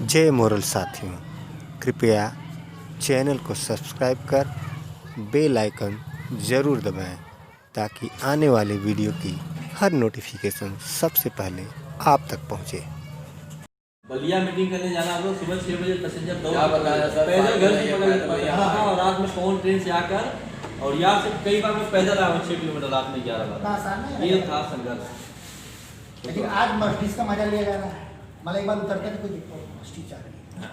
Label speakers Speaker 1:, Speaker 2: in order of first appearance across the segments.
Speaker 1: जय मोरल साथियों, कृपया चैनल को सब्सक्राइब कर बेल आइकन ज़रूर दबाएं ताकि आने वाले वीडियो की हर नोटिफिकेशन सबसे पहले आप तक पहुंचे।
Speaker 2: बलिया मीटिंग करने जाना हम लोग सुबह 6 बजे पैसेंजर दौड़
Speaker 3: क्या बताया सर,
Speaker 2: पैदल घर से
Speaker 3: पैदल
Speaker 2: पकड़
Speaker 3: यहाँ
Speaker 2: हाँ और रात में कौन ट्रेन से आकर और यहाँ से कई बार मैं पैदल आया हूँ 6 किलोमीटर रात में 11 बार ये था संघर्ष।
Speaker 4: लेकिन आज मस्टिस का मजा लिया जा रहा है। मतलब एक बार उतरते तो कोई दिक्कत मस्टिस आ रही है,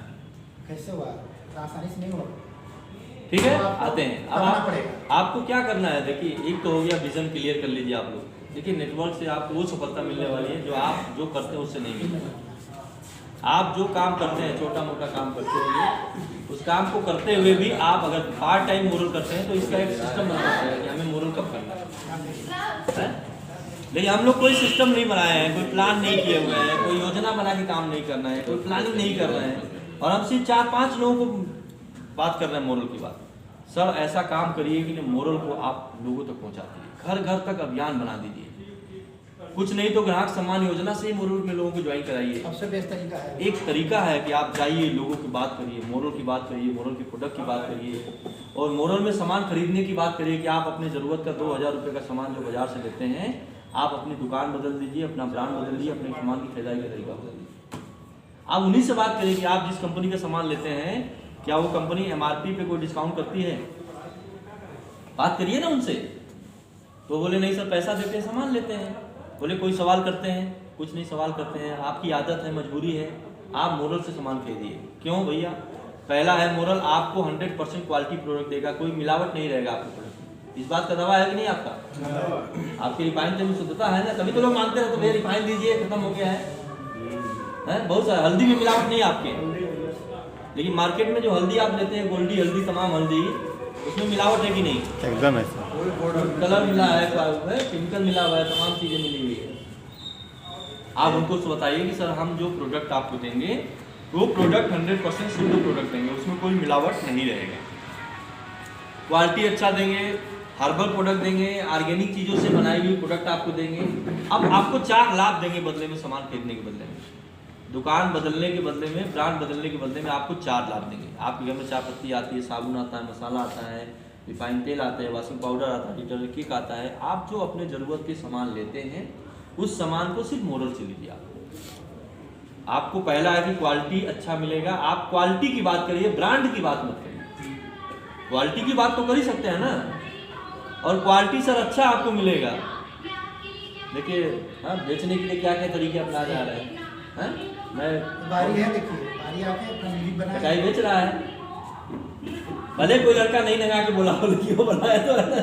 Speaker 4: कैसे हुआ आसानी से नहीं होगा।
Speaker 2: ठीक है,
Speaker 4: तो आपको
Speaker 2: आते हैं अब
Speaker 4: करना पड़ेगा।
Speaker 2: आपको क्या करना है। देखिए एक तो हो गया विजन क्लियर कर लीजिए आप लोग। देखिए नेटवर्क से आपको वो सफलता मिलने वाली है जो आप जो करते हैं उससे नहीं मिलेगी। आप जो काम करते हैं छोटा मोटा काम करते हुए उस काम को करते हुए भी आप अगर पार्ट टाइम मोरल करते हैं तो इसका एक सिस्टम बनना पड़ेगा कि हमें मोरल कब करना है। लेकिन हम लोग कोई सिस्टम नहीं बनाए हैं, कोई प्लान नहीं किए हुए हैं, कोई योजना बना के काम नहीं करना है, कोई प्लानिंग नहीं कर रहे हैं और हम सिर्फ 4-5 लोगों को बात कर रहे हैं मोरल की बात। सर ऐसा काम करिए कि मोरल को आप लोगों तक पहुंचा दीजिए, घर घर तक अभियान बना दीजिए। कुछ नहीं तो ग्राहक सम्मान योजना से ही मोरल में लोगों को ज्वाइन कराइए।
Speaker 4: सबसे बेस्ट तरीका है,
Speaker 2: एक तरीका है कि आप जाइए लोगों की बात करिए, मोरल की बात करिए, मोरल के प्रोडक्ट की बात करिए और मोरल में सामान खरीदने की बात करिए कि आप अपने ज़रूरत का 2000 रुपये का सामान जो बाजार से लेते हैं आप अपनी दुकान बदल दीजिए, अपना ब्रांड बदल दीजिए, अपने सामान की खरीदारी का तरीका बदल दीजिए। आप उन्हीं से बात करिए कि आप जिस कंपनी का सामान लेते हैं क्या वो कंपनी MRP पे कोई डिस्काउंट करती है। बात करिए ना उनसे। तो बोले नहीं सर पैसा देते हैं सामान लेते हैं। बोले कोई सवाल करते हैं, कुछ नहीं सवाल करते हैं, आपकी आदत है, मजबूरी है, आप मोरल से सामान खरीदिए। क्यों भैया? पहला है मोरल आपको 100% क्वालिटी प्रोडक्ट देगा, कोई मिलावट नहीं रहेगा आपके प्रोडक्ट में। इस बात का दावा है कि नहीं आपका? आपकी रिफाइंड तेल में शुद्धता है ना, तभी तो लोग मानते हैं तो भैया रिफाइंड दीजिए खत्म हो गया है। बहुत सारा हल्दी में मिलावट नहीं आपके, लेकिन मार्केट में जो हल्दी आप लेते हैं गोल्डी हल्दी तमाम हल्दी उसमें मिलावट है कि नहीं?
Speaker 1: एकदम ऐसा
Speaker 2: कलर मिला है, केमिकल मिला हुआ है, तमाम चीज़ें मिली हुई है। आप उनको बताइए कि सर हम जो प्रोडक्ट आपको देंगे वो प्रोडक्ट 100% शुद्ध प्रोडक्ट देंगे, उसमें कोई मिलावट नहीं रहेगा, क्वालिटी अच्छा देंगे, हर्बल प्रोडक्ट देंगे, ऑर्गेनिक चीज़ों से बनाई हुई प्रोडक्ट आपको देंगे। अब आपको 4 लाभ देंगे बदले में, सामान खरीदने के बदले में, दुकान बदलने के बदले में, ब्रांड बदलने के बदले में आपको 4 लाभ देंगे। आपके घर में चाय पत्ती आती है, साबुन आता है, मसाला आता है, रिफाइंड तेल आता है, वॉशिंग पाउडर आता है, डिटर्जेंट किट आता है। आप जो अपने ज़रूरत के सामान लेते हैं उस सामान को सिर्फ मोरल से लीजिए। आपको पहला है कि क्वालिटी अच्छा मिलेगा। आप क्वालिटी की बात करिए, ब्रांड की बात मत करिए। क्वालिटी की बात तो कर ही सकते हैं ना, और क्वालिटी सर अच्छा आपको मिलेगा। देखिए हाँ, बेचने के लिए क्या क्या तरीके अपना जा रहे हैं। मैं
Speaker 4: बारी है, देखिए बारी आके अपना यूनिक बनाया
Speaker 2: मिठाई बेच रहा है, भले कोई लड़का नहीं लगा के बोला क्यों बनाया तो है ना,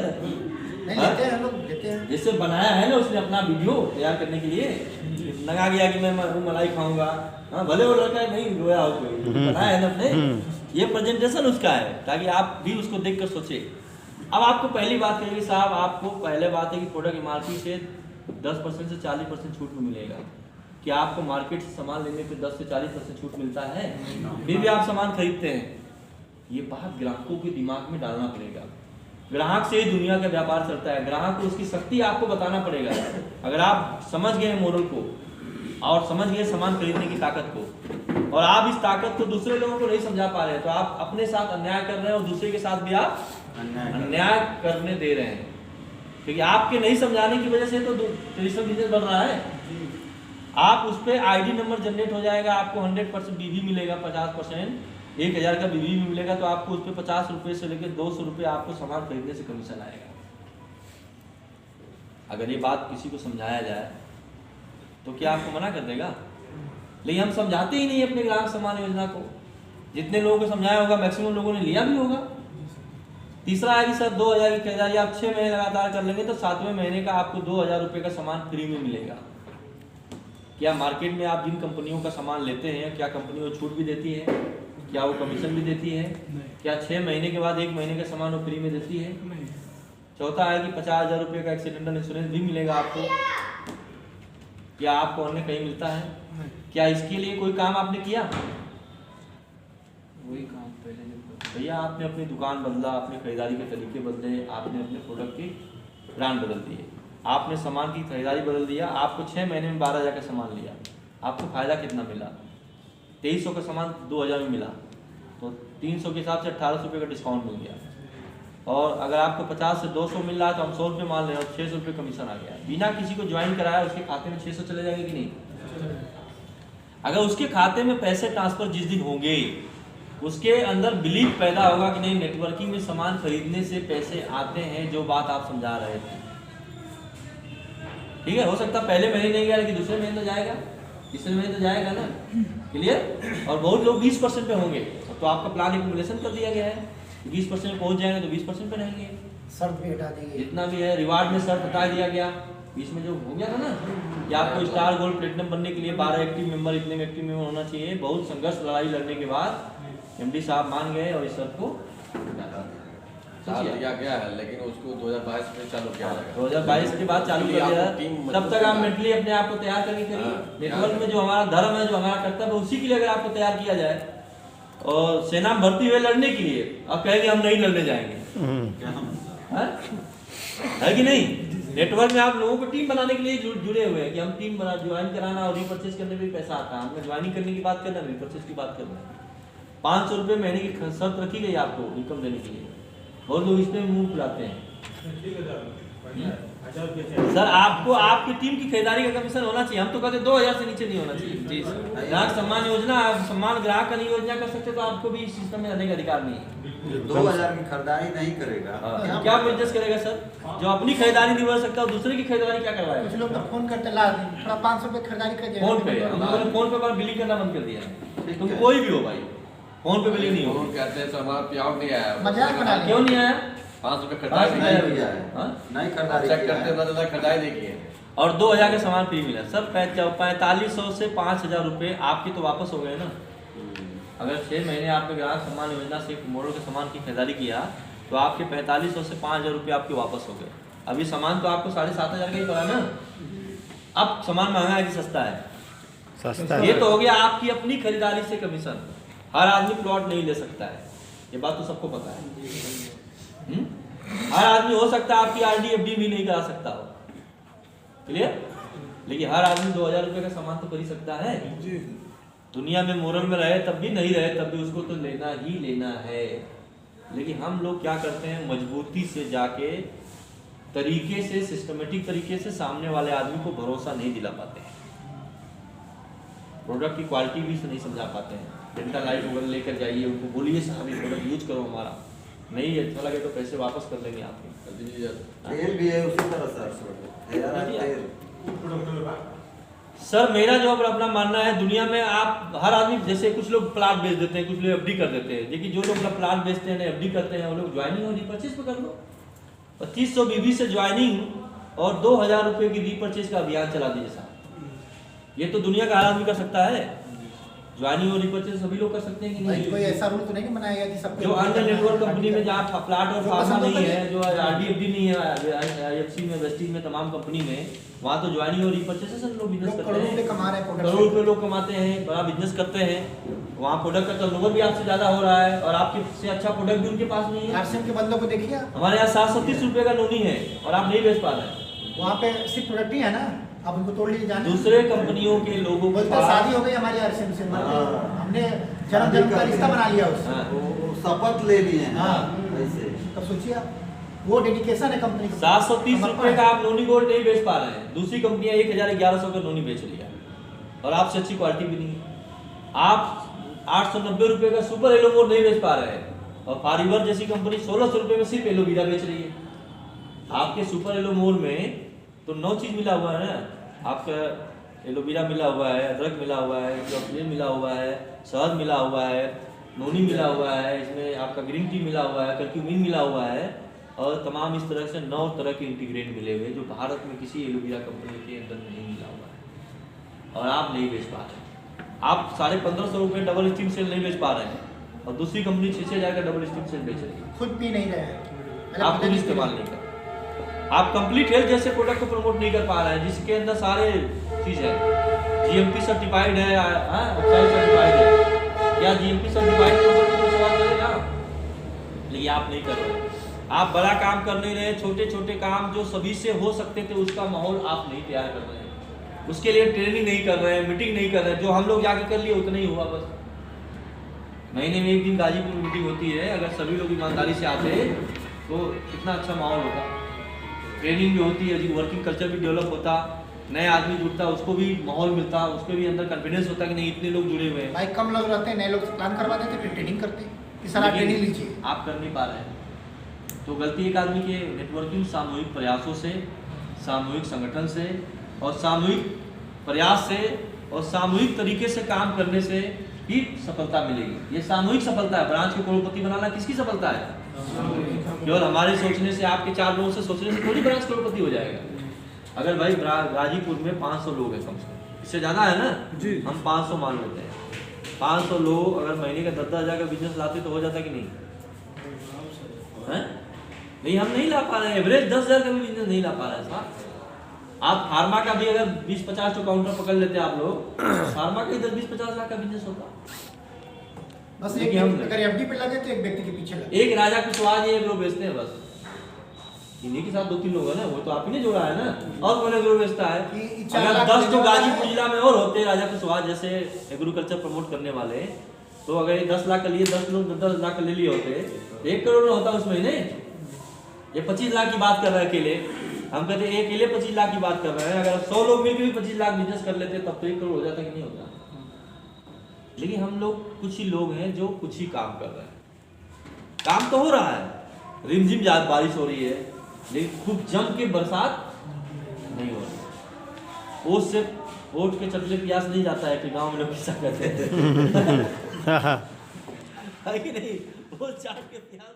Speaker 4: नहीं लेते हैं हम लोग, लेते हैं।
Speaker 2: जिससे बनाया है ना उसने अपना वीडियो तैयार करने के लिए लगा गया कि मैं मलाई खाऊंगा। हाँ भले वो लड़का नहीं रोया हो, कोई बनाया है ना अपने, ये प्रेजेंटेशन उसका है ताकि आप भी उसको देख कर सोचे। अब आपको पहली बात कहेगी साहब, आपको पहले बात है कि प्रोडक्ट MRP से 10% से 40% छूट में मिलेगा। क्या आपको मार्केट से सामान लेने पे 10 से 40% छूट मिलता है? फिर भी आप सामान खरीदते हैं। ये बात ग्राहकों के दिमाग में डालना पड़ेगा। ग्राहक से ही दुनिया का व्यापार चलता है, ग्राहक को उसकी शक्ति आपको बताना पड़ेगा। अगर आप समझ गए मोरल को और समझ गए सामान खरीदने की ताकत को, और आप इस ताकत को दूसरे लोगों को नहीं समझा पा रहे हैं तो आप अपने साथ अन्याय कर रहे हैं और दूसरे के साथ भी आप अन्याय करने दे रहे हैं, क्योंकि आपके नहीं समझाने की वजह से तो ट्रेडिशनल बिजनेस बढ़ रहा है। आप उस पर ID नंबर जनरेट हो जाएगा, आपको 100% BV मिलेगा, 50% 1000 का BV भी मिलेगा, तो आपको उस पर 50 रुपये से लेकर 200 रुपये आपको सामान खरीदने से कमीशन आएगा। अगर ये बात किसी को समझाया जाए तो क्या आपको मना कर देगा? लेकिन हम समझाते ही नहीं अपने ग्राहक सम्मान योजना को। जितने लोगों को समझाया होगा मैक्सिमम लोगों ने लिया भी होगा। तीसरा है कि सर 2000 की खरीदारी आप 6 महीने लगातार कर लेंगे तो 7वें महीने का आपको 2000 रुपये का सामान फ्री में मिलेगा। क्या मार्केट में आप जिन कंपनियों का सामान लेते हैं क्या कंपनी वो छूट भी देती है? क्या वो कमीशन भी देती है? क्या 6 महीने के बाद 1 महीने का सामान वो फ्री में देती है? चौथा है कि 50,000 रुपये का एक्सीडेंटल इंश्योरेंस भी मिलेगा आपको। क्या आपको अन्य कहीं मिलता है? क्या इसके लिए कोई काम आपने किया? वही काम पहले भैया आपने अपनी दुकान बदला, अपने खरीदारी के तरीके बदले, आपने अपने प्रोडक्ट की ब्रांड बदल दिए, आपने सामान की खरीदारी बदल दिया, आपको 6 महीने में 12,000 का सामान लिया, आपको फायदा कितना मिला? 2300 का सामान 2000 में मिला, तो 300 के हिसाब से 1800 रुपये का डिस्काउंट मिल गया। और अगर आपको 50 से 200 मिल रहा है तो हम 100 रुपये मान लें और 600 रुपये कमीशन आ गया। बिना किसी को ज्वाइन कराया उसके खाते में 600 चले जाएंगे कि नहीं? अगर उसके खाते में पैसे ट्रांसफर जिस दिन होंगे उसके अंदर बिलीव पैदा होगा कि नहीं नेटवर्किंग में सामान खरीदने से पैसे आते हैं, जो बात आप समझा रहे थे। ठीक है, हो सकता पहले महीने नहीं गया लेकिन दूसरे महीने तो जाएगा, तीसरे महीने तो जाएगा ना। क्लियर? और बहुत लोग 20% पे होंगे, तो आपका प्लान एक्यूमुलेशन कर दिया गया है, 20% में पहुंच जाएंगे तो 20% पे रहेंगे।
Speaker 4: शर्त भी हटा दी गई।
Speaker 2: जितना भी है रिवार्ड में शर्त हटा दिया गया, बीच में जो हो गया था ना कि आपको स्टार गोल्ड प्लेटिनम बनने के लिए 12 एक्टिव मेंबर, इतने में एक्टिव मेंबर होना चाहिए। बहुत संघर्ष लड़ाई लड़ने के बाद एमडी साहब मान गए और इस शर्त को
Speaker 3: दिया गया है, लेकिन उसको 2022 में चालू किया जाएगा।
Speaker 2: 2022 के बाद चालू कर दिया है। तब तक आप मेंटली अपने आप को तैयार करके करिए। नेटवर्क में जो हमारा धर्म है, जो हमारा कर्तव्य है, उसी के लिए अगर आपको तैयार किया जाए और सेना में भर्ती हुए लड़ने के लिए, अब कहेंगे हम नहीं लड़ने जाएंगे, है कि नहीं? नेटवर्क में आप लोगों को टीम बनाने के लिए जुड़े हुए हैं कि हम टीम बना, ज्वाइन कराना और रिपर्चेज करने में भी पैसा आता है। हमने ज्वाइनिंग करने की बात करना, रिपर्चेज की बात करना है। 500 रुपये महीने की शर्त रखी गई आपको इनकम देने के लिए, और लोग इसमें मुंह फुलाते हैं। सर आपको आपकी टीम की खरीदारी का कमीशन होना चाहिए। हम तो कहते 2000 से नीचे नहीं होना चाहिए। जी सर, ग्राहक सम्मान योजना, आप सम्मान ग्राहक का नहीं योजना कर सकते तो आपको भी इस सिस्टम में रहने का अधिकार नहीं है।
Speaker 5: 2000 की खरीदारी नहीं करेगा,
Speaker 2: क्या बिजनेस करेगा सर? जो अपनी खरीदारी नहीं बढ़ सकता, दूसरे की खरीदारी क्या करवाएगा?
Speaker 4: कुछ लोग तो फोन करते ला थोड़ा 500 रुपये खरीदारी कर दिया।
Speaker 2: फोन पे हम लोगों ने फोन पे बिलिंग करना बंद कर दिया है। तुम कोई भी हो भाई, फोन पे बिलिंग नहीं हो।
Speaker 3: फोन कहते हैं तो हमारा प्यार नहीं आया,
Speaker 4: मजाक बना लिया।
Speaker 2: क्यों नहीं आया?
Speaker 3: 5 रुपये खरीदारी
Speaker 2: नहीं
Speaker 3: नहीं
Speaker 5: नहीं
Speaker 3: किया
Speaker 5: किया है,
Speaker 2: हाँ?
Speaker 5: नहीं खरीदारी
Speaker 3: चेक
Speaker 5: किया
Speaker 3: करते
Speaker 5: है।
Speaker 3: ना खरीदारी नहीं किए।
Speaker 2: और 2000 का सामान फ्री मिला सर। 4500 से 5000 रुपये आपके तो वापस हो गए ना। अगर 6 महीने आपने ग्राहक सम्मान योजना से मॉडल के सामान की खरीदारी किया तो आपके 4500 से 5000 रुपये आपके वापस हो गए। अभी सामान तो आपको 7500 का ही पड़ा ना। अब सामान महंगा है कि सस्ता है?
Speaker 1: सस्ता
Speaker 2: ये
Speaker 1: है।
Speaker 2: तो हो गया आपकी अपनी खरीदारी से कमीशन। हर आदमी प्लॉट नहीं ले सकता है, ये बात तो सबको पता है। हर आदमी हो सकता है आपकी आरडी एफडी भी नहीं करा सकता हो, क्लियर? लेकिन हर आदमी 2000 रुपये का सामान तो कर ही सकता है। दुनिया में मोरल में रहे तब भी, नहीं रहे तब भी उसको तो लेना ही लेना है। लेकिन हम लोग क्या करते हैं, मजबूती से जाके तरीके से, सिस्टमेटिक तरीके से सामने वाले आदमी को भरोसा नहीं दिला पाते हैं। प्रोडक्ट की क्वालिटी भी नहीं समझा पाते हैं। डेल्टा लाइट वगैरह लेकर जाइए, उनको बोलिए साहब ये प्रोडक्ट यूज करो, हमारा नहीं अच्छा लगे तो पैसे वापस कर लेंगे आपके।
Speaker 5: तेल भी है उसी तरह सर,
Speaker 2: सर मेरा जो अपना मानना है, दुनिया में आप हर आदमी, जैसे कुछ लोग प्लाट बेच देते हैं, कुछ लोग एफडी कर देते हैं। लेकिन जो लोग अपना प्लाट बेचते हैं, एफडी करते हैं, वो लोग ज्वाइनिंग और रिपर्चेज पे कर लो। 2500 बीबी से ज्वाइनिंग और 2000 रुपये की रिपर्चेज का अभियान चला दीजिए साहब। ये तो दुनिया का हर आदमी कर सकता है। ज्वाइनिंग और रिपर्चेज सभी लोग कर सकते हैं कि नहीं?
Speaker 4: कोई ऐसा रूल तो नहीं बनाया गया कि सब
Speaker 2: जो अंडर नेटवर्क कंपनी में जहाँ प्लाट और फार्मा नहीं है, जो आरडीएफडी नहीं है, आईएफसी में, वेस्टिज में, तमाम कंपनी में, वहाँ तो ज्वाइनिंग और रिपर्चेज से लोग बिजनेस करते
Speaker 4: करोड़ों
Speaker 2: हैं।
Speaker 4: रुपए कमा रहे हैं प्रोडक्ट
Speaker 2: करोड़ रुपए लोग कमाते हैं, बड़ा बिजनेस करते हैं। वहाँ प्रोडक्ट का टर्नओवर भी आपसे ज्यादा हो रहा है और आपके से अच्छा प्रोडक्ट भी उनके पास नहीं है।
Speaker 4: आरसीएम के बंदों को देखिए आप,
Speaker 2: हमारे यहाँ 730 रुपये का नोनी है और आप नहीं बेच पा रहे हैं।
Speaker 4: वहाँ पे सिर्फ प्रोडक्ट ही है ना, आप उनको तोड़ लीजिए जाने।
Speaker 2: दूसरे कंपनियों के लोगों
Speaker 4: बोलते
Speaker 2: को
Speaker 4: शादी हो गई हमारी आरसीएम से,
Speaker 5: हाँ।
Speaker 4: हमने जन्म का रिश्ता बना लिया उससे।
Speaker 2: हाँ।
Speaker 5: वो शपथ ले लिए हैं
Speaker 4: हाँ।
Speaker 5: ऐसे।
Speaker 4: तब सोचिए आप, वो डेडिकेशन है कंपनी का।
Speaker 2: 730 रुपये का आप नोनी गोल्ड नहीं बेच पा रहे हैं। दूसरी कंपनियां 1100 का नोनी बेच लिया और आपसे अच्छी क्वालिटी भी नहीं है। आप 890 रुपये का सुपर येलो मोर नहीं बेच पा रहे हैं और फारिवर जैसी कंपनी 1600 रुपये में सिर्फ एलोवीरा बेच रही है। आपके सुपर येलो मोर में तो 9 चीज मिला हुआ है ना। आपका एलोवीरा मिला हुआ है, अदरक मिला हुआ है, चॉकलेट मिला हुआ है, शहद मिला हुआ है, नोनी मिला हुआ है, इसमें आपका ग्रीन टी मिला हुआ है, कर्क्यूमिन मिला हुआ है और तमाम इस तरह से 9 तरह के इंटीग्रेंट मिले हुए जो भारत में किसी एलोवीरा कंपनी के अंदर नहीं मिला हुआ है और आप नहीं बेच पा रहे हैं। आप 1550 रुपये डबल स्टीम सेल नहीं बेच पा रहे हैं और दूसरी कंपनी 6,000 का डबल स्टीम सेल बेच रही है।
Speaker 4: खुद पी नहीं रहे हैं,
Speaker 2: आप खुद इस्तेमाल नहीं कर, आप कंप्लीट हेल्थ जैसे प्रोडक्ट को प्रमोट नहीं कर पा रहे हैं जिसके अंदर सारे चीज है। जीएमपी सर्टिफाइड है, ऑक्साइड सर्टिफाइड है। क्या जीएमपी सर्टिफाइड के ऊपर कोई सवाल करेगा? लेकिन आप नहीं कर रहे। आप बड़ा काम कर नहीं रहे, छोटे छोटे काम जो सभी से हो सकते थे उसका माहौल आप नहीं तैयार कर रहे हैं। उसके लिए ट्रेनिंग नहीं कर रहे हैं, मीटिंग नहीं कर रहे हैं। जो हम लोग जाके कर लिए उतना ही हुआ बस। महीने में एक दिन गाजीपुर में मीटिंग होती है, अगर सभी लोग ईमानदारी से आते तो कितना अच्छा माहौल होता। ट्रेनिंग भी होती है जी, वर्किंग कल्चर भी डेवलप होता, नए आदमी जुड़ता, उसको भी माहौल मिलता, उसको भी अंदर कॉन्फिडेंस होता कि नहीं इतने लोग जुड़े हुए हैं।
Speaker 4: भाई कम लोग रहते हैं, नए लोग प्लान करवा देते, फिर ट्रेनिंग करते कि सर आप
Speaker 2: लेकिन
Speaker 4: ट्रेनिंग लीजिए।
Speaker 2: आप कर नहीं पा रहे हैं, तो गलती एक आदमी के नेटवर्किंग, सामूहिक प्रयासों से, सामूहिक संगठन से और सामूहिक प्रयास से और सामूहिक तरीके से काम करने से ही सफलता मिलेगी। ये सामूहिक सफलता है। ब्रांच को करोड़पति बनाना किसकी सफलता है? केवल हमारे सोचने से, आपके 4 लोगों से सोचने से थोड़ी ब्रांच करोड़पति हो जाएगा। अगर भाई गाजीपुर में 500 लोग हैं कम से कम, इससे ज़्यादा है ना जी, हम 500 मान लेते हैं। 500 लोग अगर महीने का 10-10 हज़ार का बिजनेस लाते तो हो जाता कि नहीं है? नहीं, हम नहीं ला पा रहे हैं। एवरेज 10,000 का भी बिजनेस नहीं ला पा रहे हैं साहब। आप फार्मा का भी अगर 20-50 तो काउंटर पकड़ लेते आप लोग, फार्मा का ही 10-20-50 लाख का बिजनेस होता।
Speaker 4: बस एक
Speaker 2: देखिए हम
Speaker 4: अगर एफडी पे लगे तो एक व्यक्ति के पीछे लगे।
Speaker 2: एक राजा कुशवाहा जी एग्रो बेचते हैं बस, इन्हीं के साथ 2-3 लोग हैं ना, वो तो आप ही ने जोड़ा है ना। और कौन एग्रो बेचता है? अगर 10 तो गाजीपुर जिला में और होते राजा कुशवाहा जैसे एग्रीकल्चर प्रमोट करने वाले, तो अगर ये 10 लाख का लिए 10 लोग 10 लाख का ले लिए होते, 1 करोड़ होता उस महीने। ये 25 लाख की बात कर रहे हैं अकेले, हम कहते हैं अकेले 25 लाख की बात कर रहे हैं। अगर 100 लोग मिलकर भी 25 लाख बिजनेस कर लेते तब तो 1 करोड़ हो जाता कि नहीं होता। लेकिन हम लोग कुछ ही लोग हैं जो कुछ ही काम कर रहे हैं। काम तो हो रहा है, रिमझिम बारिश हो रही है, लेकिन खूब जम के बरसात नहीं हो रही। ओस से ओट के चटले प्यास नहीं जाता है कि गांव में लोग किस्सा कहते हैं है कि नहीं? वो चाट के प्यास